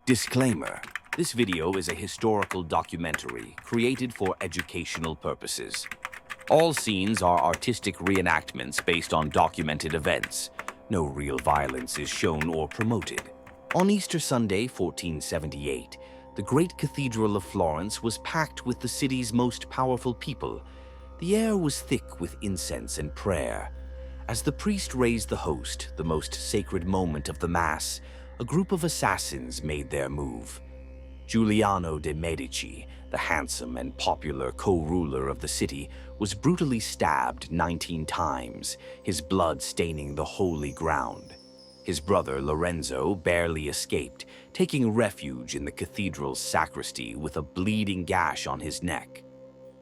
Disclaimer: this video is a historical documentary created for educational purposes. All scenes are artistic reenactments based on documented events. No real violence is shown or promoted. On Easter Sunday, 1478, the great cathedral of Florence was packed with the city's most powerful people. The air was thick with incense and prayer. As the priest raised the host, the most sacred moment of the Mass, a group of assassins made their move. Giuliano de Medici, the handsome and popular co-ruler of the city, was brutally stabbed 19 times, his blood staining the holy ground. His brother Lorenzo barely escaped, taking refuge in the cathedral's sacristy with a bleeding gash on his neck.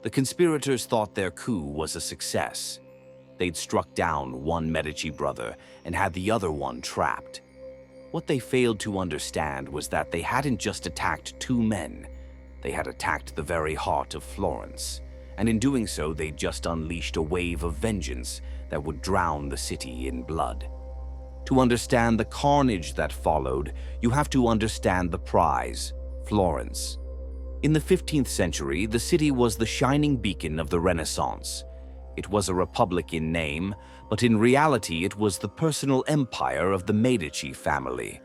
The conspirators thought their coup was a success. They'd struck down one Medici brother and had the other one trapped. What they failed to understand was that they hadn't just attacked two men. They had attacked the very heart of Florence, and in doing so, they'd just unleashed a wave of vengeance that would drown the city in blood. To understand the carnage that followed, you have to understand the prize, Florence. In the 15th century, the city was the shining beacon of the Renaissance. It was a republic in name, but in reality it was the personal empire of the Medici family.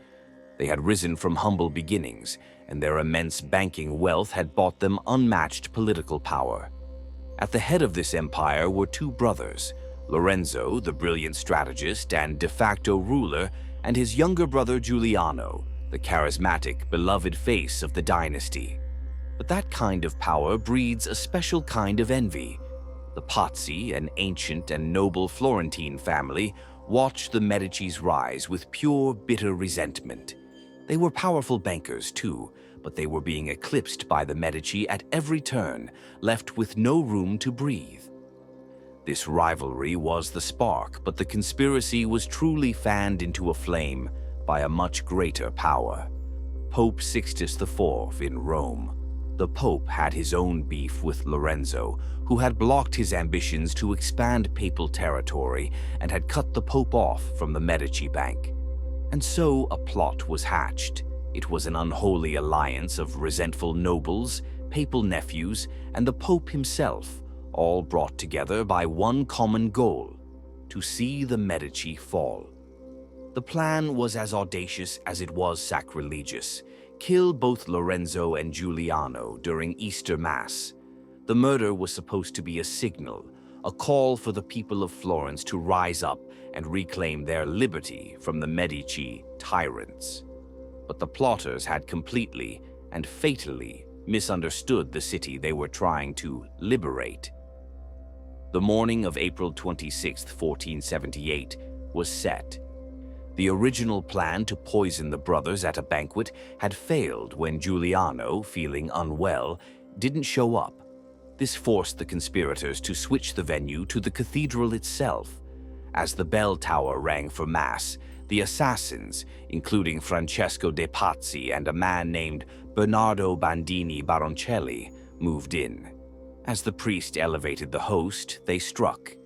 They had risen from humble beginnings, and their immense banking wealth had bought them unmatched political power. At the head of this empire were two brothers, Lorenzo, the brilliant strategist and de facto ruler, and his younger brother Giuliano, the charismatic, beloved face of the dynasty. But that kind of power breeds a special kind of envy. The Pazzi, an ancient and noble Florentine family, watched the Medici's rise with pure, bitter resentment. They were powerful bankers too, but they were being eclipsed by the Medici at every turn, left with no room to breathe. This rivalry was the spark, but the conspiracy was truly fanned into a flame by a much greater power. Pope Sixtus IV in Rome. The Pope had his own beef with Lorenzo, who had blocked his ambitions to expand papal territory and had cut the Pope off from the Medici Bank. And so a plot was hatched. It was an unholy alliance of resentful nobles, papal nephews, and the Pope himself, all brought together by one common goal: to see the Medici fall. The plan was as audacious as it was sacrilegious. Kill both Lorenzo and Giuliano during Easter Mass. The murder was supposed to be a signal, a call for the people of Florence to rise up and reclaim their liberty from the Medici tyrants. But the plotters had completely and fatally misunderstood the city they were trying to liberate. The morning of April 26, 1478, was set. The original plan to poison the brothers at a banquet had failed when Giuliano, feeling unwell, didn't show up. This forced the conspirators to switch the venue to the cathedral itself. As the bell tower rang for Mass, the assassins, including Francesco de Pazzi and a man named Bernardo Bandini Baroncelli, moved in. As the priest elevated the host, they struck.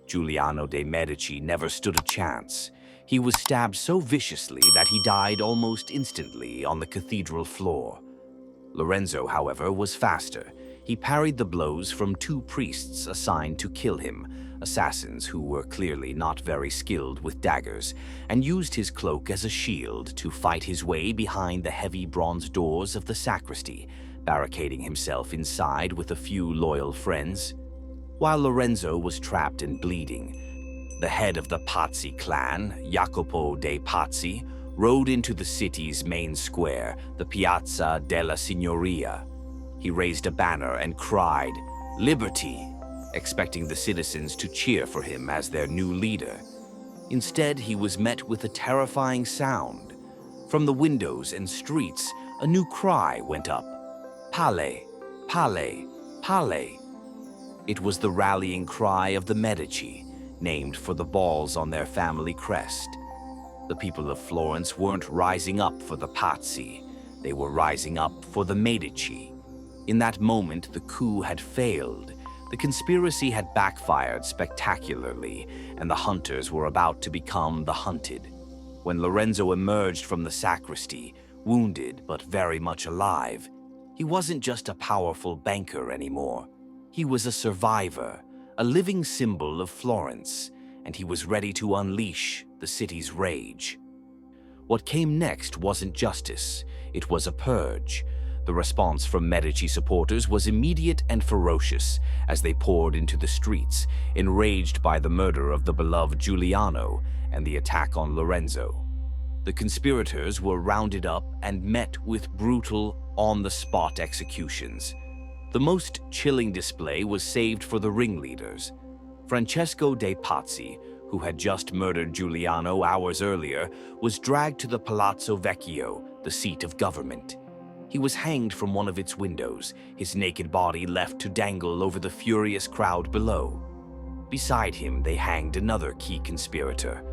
Giuliano de Medici never stood a chance. He was stabbed so viciously that he died almost instantly on the cathedral floor. Lorenzo, however, was faster. He parried the blows from two priests assigned to kill him, assassins who were clearly not very skilled with daggers, and used his cloak as a shield to fight his way behind the heavy bronze doors of the sacristy, barricading himself inside with a few loyal friends. While Lorenzo was trapped and bleeding, the head of the Pazzi clan, Jacopo de Pazzi, rode into the city's main square, the Piazza della Signoria. He raised a banner and cried, "Liberty!" expecting the citizens to cheer for him as their new leader. Instead, he was met with a terrifying sound. From the windows and streets, a new cry went up: "Palle! Palle! Palle!" It was the rallying cry of the Medici, named for the balls on their family crest. The people of Florence weren't rising up for the Pazzi. They were rising up for the Medici. In that moment, the coup had failed. The conspiracy had backfired spectacularly, and the hunters were about to become the hunted. When Lorenzo emerged from the sacristy, wounded but very much alive. He wasn't just a powerful banker anymore. He was a survivor, a living symbol of Florence, and he was ready to unleash the city's rage. What came next wasn't justice, it was a purge. The response from Medici supporters was immediate and ferocious as they poured into the streets, enraged by the murder of the beloved Giuliano and the attack on Lorenzo. The conspirators were rounded up and met with brutal, on-the-spot executions. The most chilling display was saved for the ringleaders. Francesco de Pazzi, who had just murdered Giuliano hours earlier, was dragged to the Palazzo Vecchio, the seat of government. He was hanged from one of its windows, his naked body left to dangle over the furious crowd below. Beside him, they hanged another key conspirator,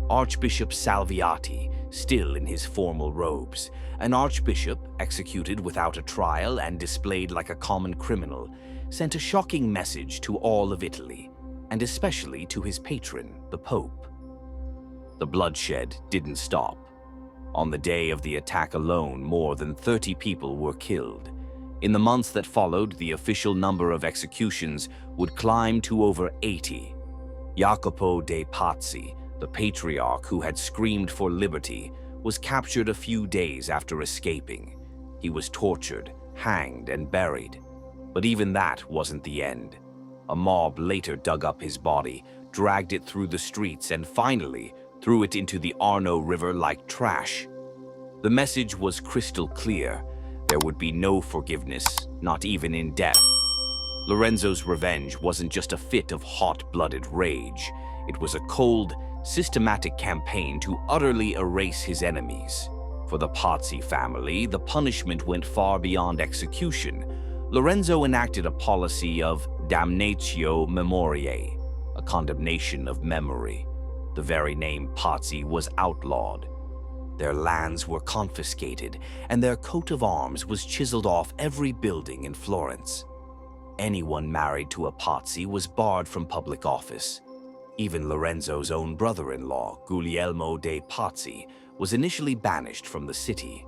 Archbishop Salviati, still in his formal robes. An archbishop, executed without a trial and displayed like a common criminal, sent a shocking message to all of Italy, and especially to his patron, the Pope. The bloodshed didn't stop. On the day of the attack alone, more than 30 people were killed. In the months that followed, the official number of executions would climb to over 80. Jacopo de Pazzi, the patriarch who had screamed for liberty, was captured a few days after escaping. He was tortured, hanged, and buried. But even that wasn't the end. A mob later dug up his body, dragged it through the streets, and finally threw it into the Arno River like trash. The message was crystal clear. There would be no forgiveness, not even in death. Lorenzo's revenge wasn't just a fit of hot-blooded rage. It was a cold, systematic campaign to utterly erase his enemies. For the Pazzi family, the punishment went far beyond execution. Lorenzo enacted a policy of damnatio memoriae, a condemnation of memory. The very name Pazzi was outlawed. Their lands were confiscated, and their coat of arms was chiseled off every building in Florence. Anyone married to a Pazzi was barred from public office. Even Lorenzo's own brother-in-law, Guglielmo de Pazzi, was initially banished from the city.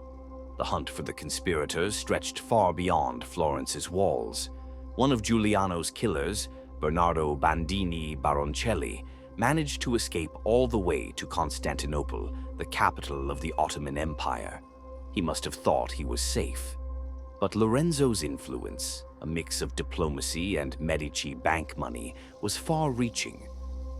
The hunt for the conspirators stretched far beyond Florence's walls. One of Giuliano's killers, Bernardo Bandini Baroncelli, managed to escape all the way to Constantinople, the capital of the Ottoman Empire. He must have thought he was safe. But Lorenzo's influence, a mix of diplomacy and Medici bank money, was far-reaching.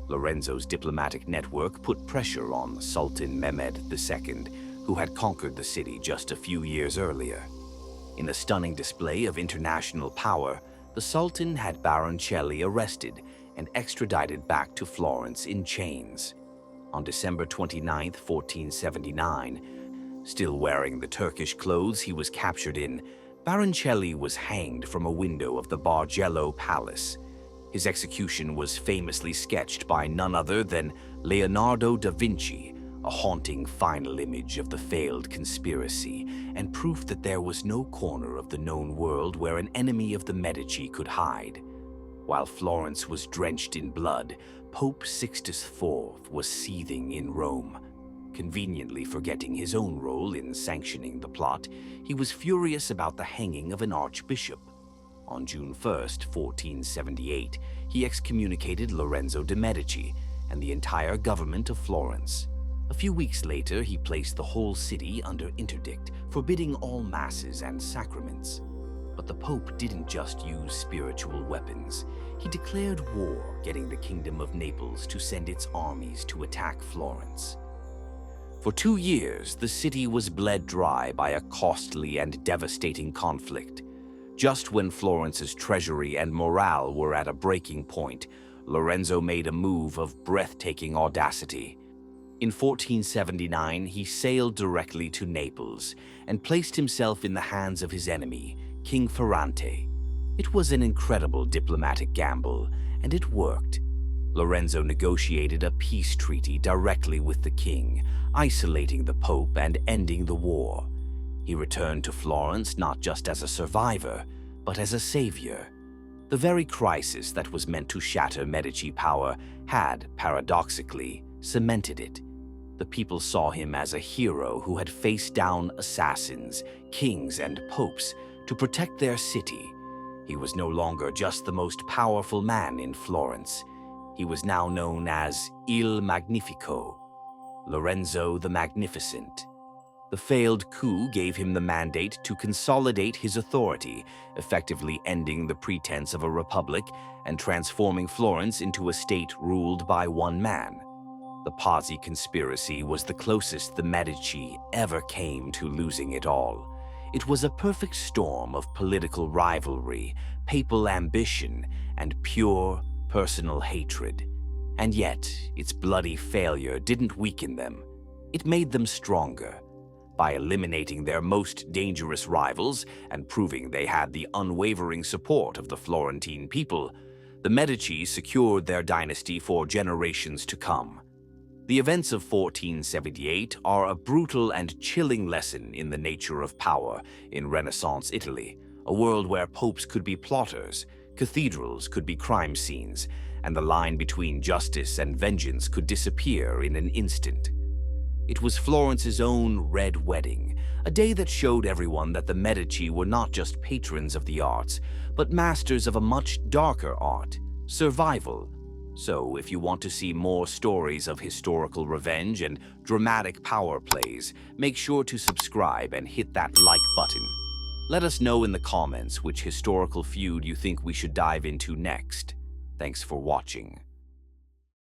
Lorenzo's diplomatic network put pressure on Sultan Mehmed II, who had conquered the city just a few years earlier. In a stunning display of international power, the Sultan had Baroncelli arrested and extradited back to Florence in chains. On December 29, 1479, still wearing the Turkish clothes he was captured in, Baroncelli was hanged from a window of the Bargello Palace. His execution was famously sketched by none other than Leonardo da Vinci, a haunting final image of the failed conspiracy, and proof that there was no corner of the known world where an enemy of the Medici could hide. While Florence was drenched in blood, Pope Sixtus IV was seething in Rome. Conveniently forgetting his own role in sanctioning the plot, he was furious about the hanging of an archbishop. On June 1, 1478, he excommunicated Lorenzo de Medici and the entire government of Florence. A few weeks later, he placed the whole city under interdict, forbidding all masses and sacraments. But the Pope didn't just use spiritual weapons. He declared war, getting the Kingdom of Naples to send its armies to attack Florence. For 2 years, the city was bled dry by a costly and devastating conflict. Just when Florence's treasury and morale were at a breaking point, Lorenzo made a move of breathtaking audacity. In 1479, he sailed directly to Naples and placed himself in the hands of his enemy, King Ferrante. It was an incredible diplomatic gamble, and it worked. Lorenzo negotiated a peace treaty directly with the king, isolating the Pope and ending the war. He returned to Florence not just as a survivor, but as a savior. The very crisis that was meant to shatter Medici power had, paradoxically, cemented it. The people saw him as a hero who had faced down assassins, kings, and popes to protect their city. He was no longer just the most powerful man in Florence. He was now known as Il Magnifico, Lorenzo the Magnificent. The failed coup gave him the mandate to consolidate his authority, effectively ending the pretense of a republic and transforming Florence into a state ruled by one man. The Pazzi Conspiracy was the closest the Medici ever came to losing it all. It was a perfect storm of political rivalry, papal ambition, and pure personal hatred. And yet, its bloody failure didn't weaken them. It made them stronger. By eliminating their most dangerous rivals and proving they had the unwavering support of the Florentine people, the Medici secured their dynasty for generations to come. The events of 1478 are a brutal and chilling lesson in the nature of power in Renaissance Italy, a world where popes could be plotters, cathedrals could be crime scenes, and the line between justice and vengeance could disappear in an instant. It was Florence's own Red Wedding, a day that showed everyone that the Medici were not just patrons of the arts, but masters of a much darker art, survival. So, if you want to see more stories of historical revenge and dramatic power plays, make sure to subscribe and hit that like button. Let us know in the comments which historical feud you think we should dive into next. Thanks for watching.